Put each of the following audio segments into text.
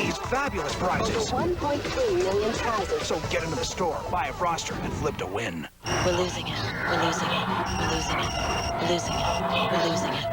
these fabulous prizes. Over 1.3 million prizes. So get into the store, buy a roster, and flip to win. We're losing it. We're losing it. We're losing it. We're losing it. We're losing it.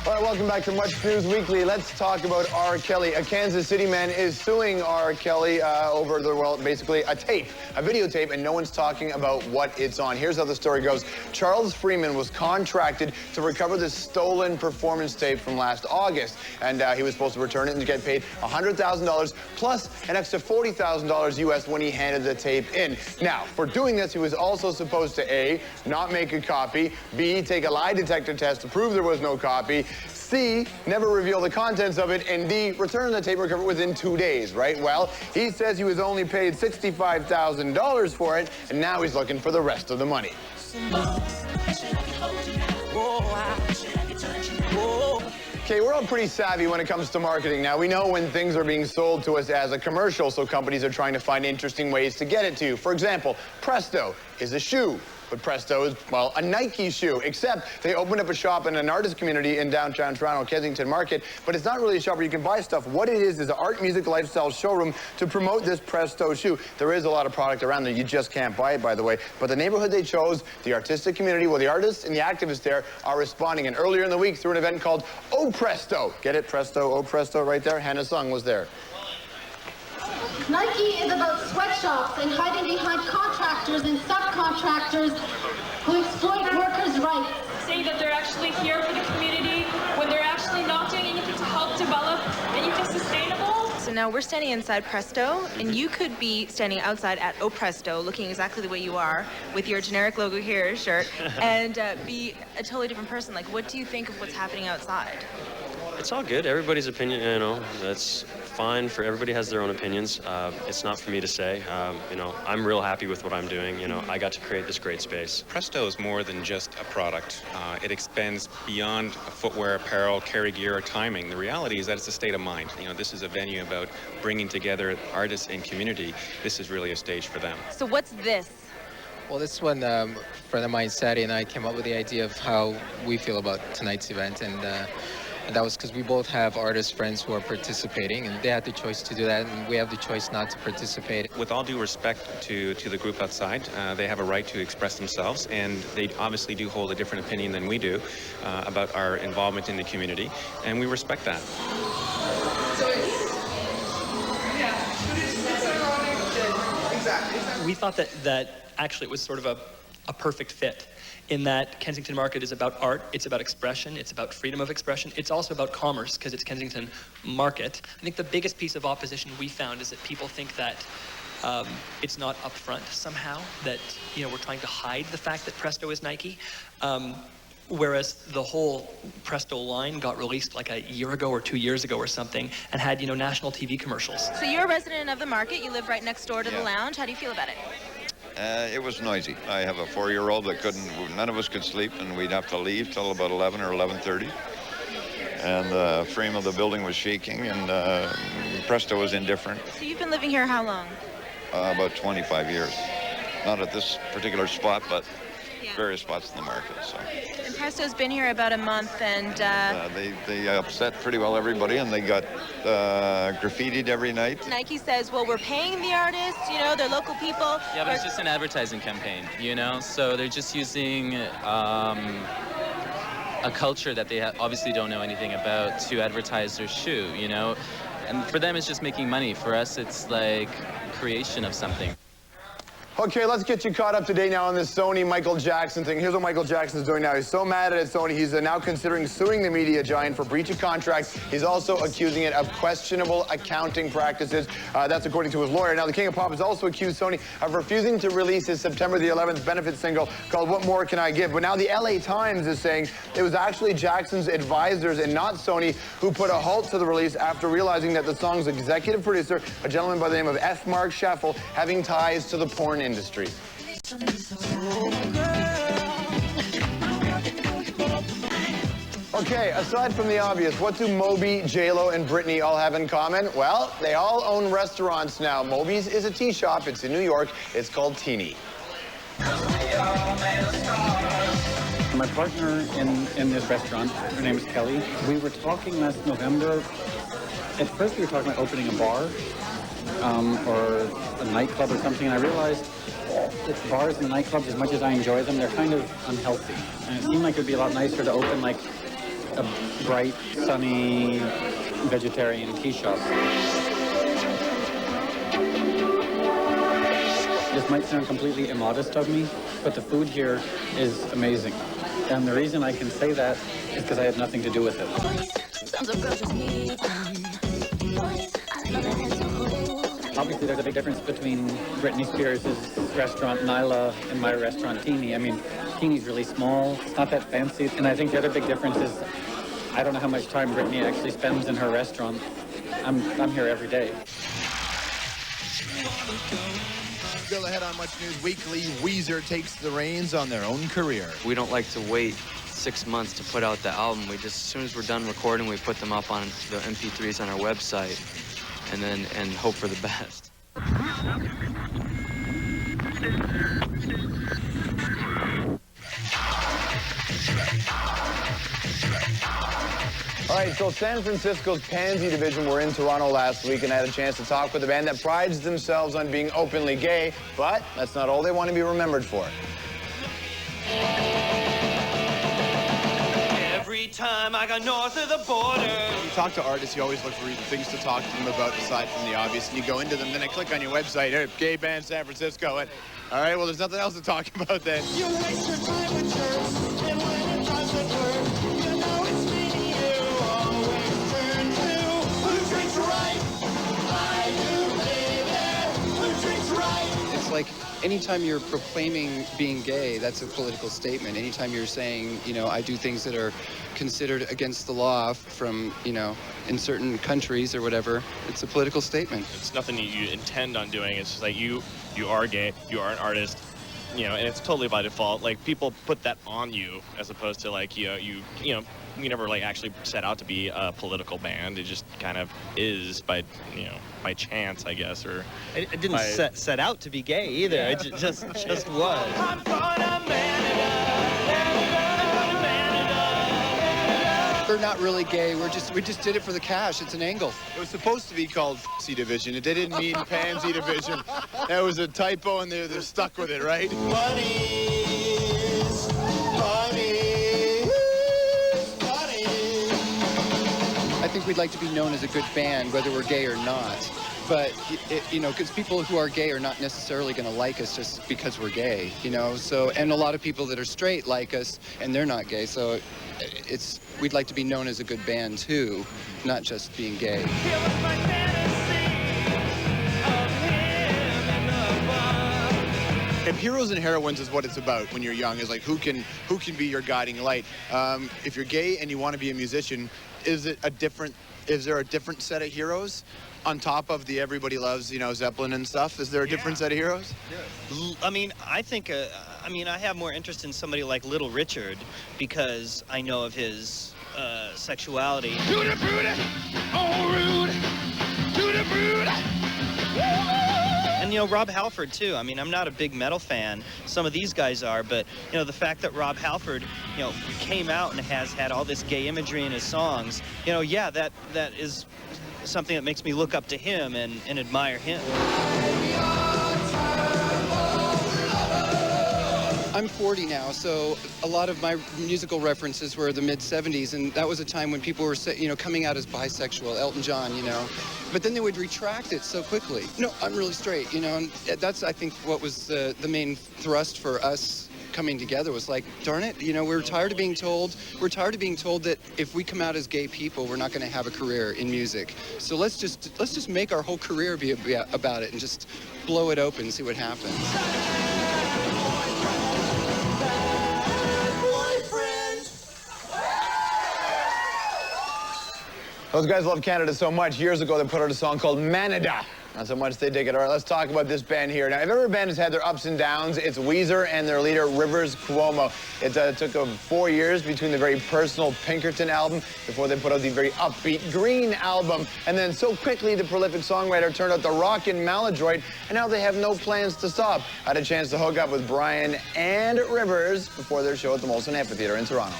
All right, welcome back to Much News Weekly. Let's talk about R. Kelly. A Kansas City man is suing R. Kelly over the, well, basically a videotape, and no one's talking about what it's on. Here's how the story goes. Charles Freeman was contracted to recover this stolen performance tape from last August, and he was supposed to return it and get paid $100,000 plus an extra $40,000 US when he handed the tape in. Now, for doing this, he was also supposed to A, not make a copy, B, take a lie detector test to prove there was no copy, C, never reveal the contents of it, and D, return the tape recovered within 2 days, right? Well, he says he was only paid $65,000 for it, and now he's looking for the rest of the money. Okay, we're all pretty savvy when it comes to marketing now. We know when things are being sold to us as a commercial, so companies are trying to find interesting ways to get it to you. For example, Presto is a shoe. But Presto is, well, a Nike shoe, except they opened up a shop in an artist community in downtown Toronto, Kensington Market, but it's not really a shop where you can buy stuff. What it is an art, music, lifestyle showroom to promote this Presto shoe. There is a lot of product around there. You just can't buy it, by the way. But the neighborhood they chose, the artistic community, well, the artists and the activists there are responding. And earlier in the week, through an event called Oh Presto. Get it? Presto, Oh Presto, right there. Hannah Sung was there. Nike is about sweatshops and hiding behind contractors and subcontractors who exploit workers' rights. Say that they're actually here for the community when they're actually not doing anything to help develop anything sustainable. So now we're standing inside Presto, and you could be standing outside at Oh Presto, looking exactly the way you are, with your generic logo here shirt, and be a totally different person. Like, what do you think of what's happening outside? It's all good. Everybody's opinion, you know, that's fine. For everybody has their own opinions. It's not for me to say. You know, I'm real happy with what I'm doing. You know, I got to create this great space. Presto is more than just a product. It extends beyond footwear, apparel, carry gear, or timing. The reality is that it's a state of mind. You know, this is a venue about bringing together artists and community. This is really a stage for them. So what's this? Well, this is when a friend of mine, Sadie, and I came up with the idea of how we feel about tonight's event, and that was because we both have artist friends who are participating, and they had the choice to do that, and we have the choice not to participate. With all due respect to the group outside, they have a right to express themselves, and they obviously do hold a different opinion than we do about our involvement in the community, and we respect that. We thought that actually it was sort of a perfect fit, in that Kensington Market is about art, it's about expression, it's about freedom of expression, it's also about commerce, because it's Kensington Market. I think the biggest piece of opposition we found is that people think that it's not upfront somehow, that, you know, we're trying to hide the fact that Presto is Nike. Whereas the whole Presto line got released like a year ago or 2 years ago or something, and had, you know, national TV commercials. So you're a resident of the market, you live right next door to the lounge. How do you feel about it? It was noisy. I have a 4-year-old that none of us could sleep, and we'd have to leave till about 11 or 11:30. And the frame of the building was shaking, and Presto was indifferent. So you've been living here how long? About 25 years. Not at this particular spot, but various spots in the market. So. And Presto's been here about a month, and they upset pretty well everybody, and they got graffitied every night. Nike says, well, we're paying the artists, you know, they're local people. Yeah, but it's just an advertising campaign, you know, so they're just using a culture that they obviously don't know anything about to advertise their shoe, you know, and for them it's just making money. For us it's like creation of something. Okay, let's get you caught up to date now on this Sony Michael Jackson thing. Here's what Michael Jackson's doing now. He's so mad at Sony, he's now considering suing the media giant for breach of contract. He's also accusing it of questionable accounting practices. That's according to his lawyer. Now, the King of Pop has also accused Sony of refusing to release his September the 11th benefit single called What More Can I Give? But now the LA Times is saying it was actually Jackson's advisors and not Sony who put a halt to the release after realizing that the song's executive producer, a gentleman by the name of F. Mark Scheffel, having ties to the porn industry. Okay, aside from the obvious, what do Moby, J-Lo, and Britney all have in common? Well, they all own restaurants now. Moby's is a tea shop. It's in New York. It's called TEANY. my partner in this restaurant, her name is Kelly. We were talking last November. At first we were talking about opening a bar or a nightclub or something, and I realized that bars and nightclubs, as much as I enjoy them, they're kind of unhealthy. And it seemed like it would be a lot nicer to open like a bright, sunny, vegetarian tea shop. This might sound completely immodest of me, but the food here is amazing. And the reason I can say that is because I had nothing to do with it. Obviously, there's a big difference between Britney Spears' restaurant, Nyla, and my restaurant, TEANY. I mean, TEANY's really small. It's not that fancy. And I think the other big difference is I don't know how much time Britney actually spends in her restaurant. I'm here every day. Still ahead on Much News Weekly, Weezer takes the reins on their own career. We don't like to wait 6 months to put out the album. We just, as soon as we're done recording, we put them up on the MP3s on our website and hope for the best. All right, so San Francisco's Pansy division were in Toronto last week, and I had a chance to talk with a band that prides themselves on being openly gay, but that's not all they want to be remembered for. Every time I go north of the border. When you talk to artists, you always look for things to talk to them about aside from the obvious, and you go into them, then I click on your website, hey, gay band San Francisco, and all right, well, there's nothing else to talk about then. You waste your time with jerks, and when it doesn't work, you know it's me you always turn to. Who drinks right? I do, baby. Who drinks right? It's like anytime you're proclaiming being gay, that's a political statement. Anytime you're saying, you know, I do things that are considered against the law from, you know, in certain countries or whatever, it's a political statement. It's nothing that you intend on doing. It's just like you are gay, you are an artist, you know, and it's totally by default. Like, people put that on you as opposed to like, you never like actually set out to be a political band. It just kind of is by, you know, by chance, I guess, or it didn't set out to be gay either. Yeah. It just was. I'm gonna Manada. We're not really gay. We just did it for the cash. It's an angle. It was supposed to be called F***y Division. They didn't mean Pansy Division. That was a typo, and they're stuck with it, right? Bunnies, bunnies, bunnies. I think we'd like to be known as a good band, whether we're gay or not. But, you know, because people who are gay are not necessarily going to like us just because we're gay, you know. So, and a lot of people that are straight like us, and they're not gay. So we'd like to be known as a good band, too, not just being gay. And Heroes and Heroines is what it's about when you're young, is like who can be your guiding light. If you're gay and you want to be a musician, is there a different set of heroes on top of the everybody loves, you know, Zeppelin and stuff? Is there a different set of heroes? I mean, I think, I have more interest in somebody like Little Richard because I know of his sexuality. Tutti frutti, oh rude, tutti frutti. And, you know, Rob Halford, too. I mean, I'm not a big metal fan. Some of these guys are, but, you know, the fact that Rob Halford, you know, came out and has had all this gay imagery in his songs, you know, yeah, that is something that makes me look up to him and admire him. I'm 40 now, so a lot of my musical references were the mid-'70s, and that was a time when people were, you know, coming out as bisexual, Elton John, you know. But then they would retract it so quickly. No, I'm really straight, you know, and that's, I think, what was the main thrust for us coming together was like, darn it, you know, we're tired of being told that if we come out as gay people, we're not going to have a career in music. So let's just make our whole career be about it and just blow it open and see what happens. Those guys love Canada so much. Years ago, they put out a song called MANADA. Not so much they dig it. All right, let's talk about this band here. Now, if every band has had their ups and downs, it's Weezer and their leader, Rivers Cuomo. It took 4 years between the very personal Pinkerton album before they put out the very upbeat Green album. And then so quickly, the prolific songwriter turned out the rockin' Maladroit, and now they have no plans to stop. I had a chance to hook up with Brian and Rivers before their show at the MOLSON Amphitheater in Toronto.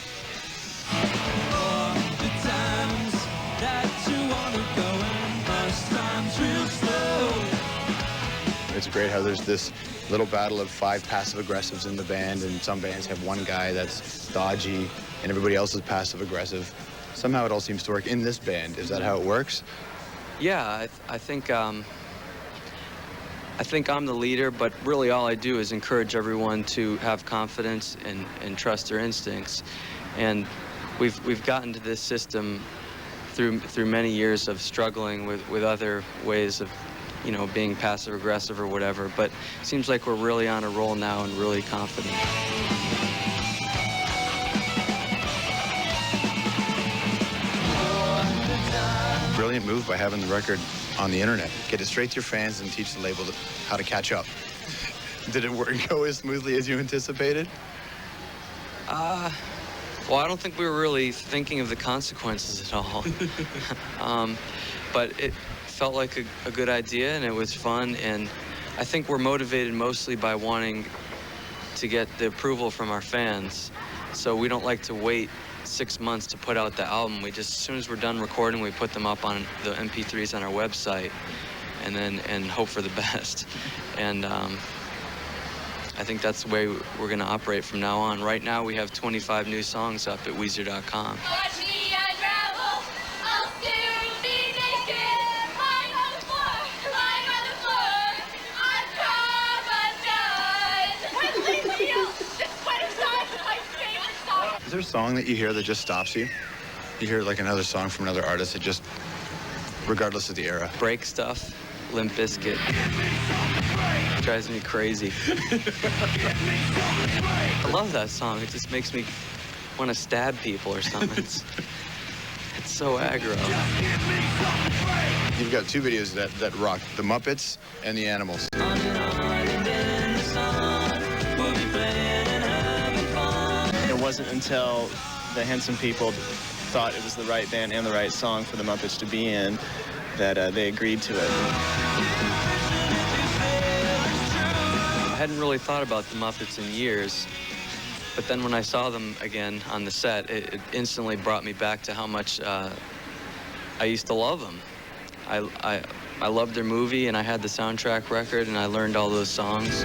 It's great how there's this little battle of 5 passive-aggressives in the band, and some bands have one guy that's dodgy, and everybody else is passive-aggressive. Somehow it all seems to work in this band. Is that how it works? Yeah, I think I'm the leader, but really all I do is encourage everyone to have confidence and trust their instincts. And we've gotten to this system through many years of struggling with other ways of, you know, being passive aggressive or whatever, but it seems like we're really on a roll now and really confident. Brilliant move by having the record on the internet. Get it straight to your fans and teach the label how to catch up. Did it go as smoothly as you anticipated? Well, I don't think we were really thinking of the consequences at all. But it felt like a good idea, and it was fun, and I think we're motivated mostly by wanting to get the approval from our fans. So we don't like to wait 6 months to put out the album. We just, as soon as we're done recording, we put them up on the MP3s on our website, and hope for the best. And I think that's the way we're going to operate from now on. Right now, we have 25 new songs up at Weezer.com. Is there a song that you hear that just stops you? You hear like another song from another artist that just, regardless of the era. Break Stuff, Limp Bizkit. Drives me crazy. I love that song. It just makes me want to stab people or something. It's so aggro. You've got 2 videos that rock, the Muppets and the Animals. It wasn't until the Henson people thought it was the right band and the right song for the Muppets to be in that they agreed to it. I hadn't really thought about the Muppets in years, but then when I saw them again on the set, it instantly brought me back to how much I used to love them. I loved their movie, and I had the soundtrack record, and I learned all those songs.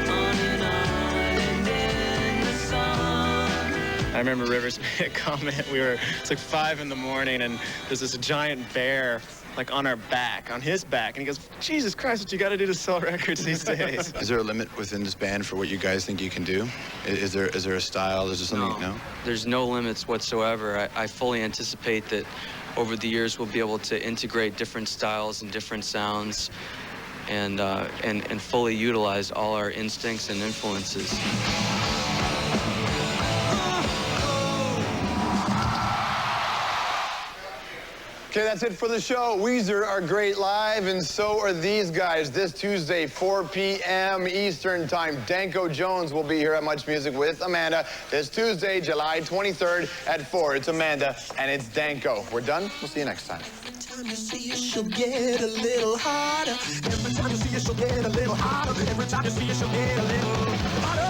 I remember Rivers made a comment. It's like 5 in the morning, and there's this giant bear like on our back, on his back, and he goes, "Jesus Christ, what you got to do to sell records these days?" Is there a limit within this band for what you guys think you can do? Is there a style? Is there something? No. There's no limits whatsoever. I fully anticipate that over the years we'll be able to integrate different styles and different sounds, and fully utilize all our instincts and influences. Okay, that's it for the show. Weezer are great live, and so are these guys. This Tuesday, 4 p.m. Eastern Time. Danko Jones will be here at MuchMusic with Amanda this Tuesday, July 23rd at 4. It's Amanda, and it's Danko. We're done. We'll see you next time. Every time you see it, she'll get a little harder. Every time you see it, she'll get a little harder. Every time you see it, she'll get a little harder.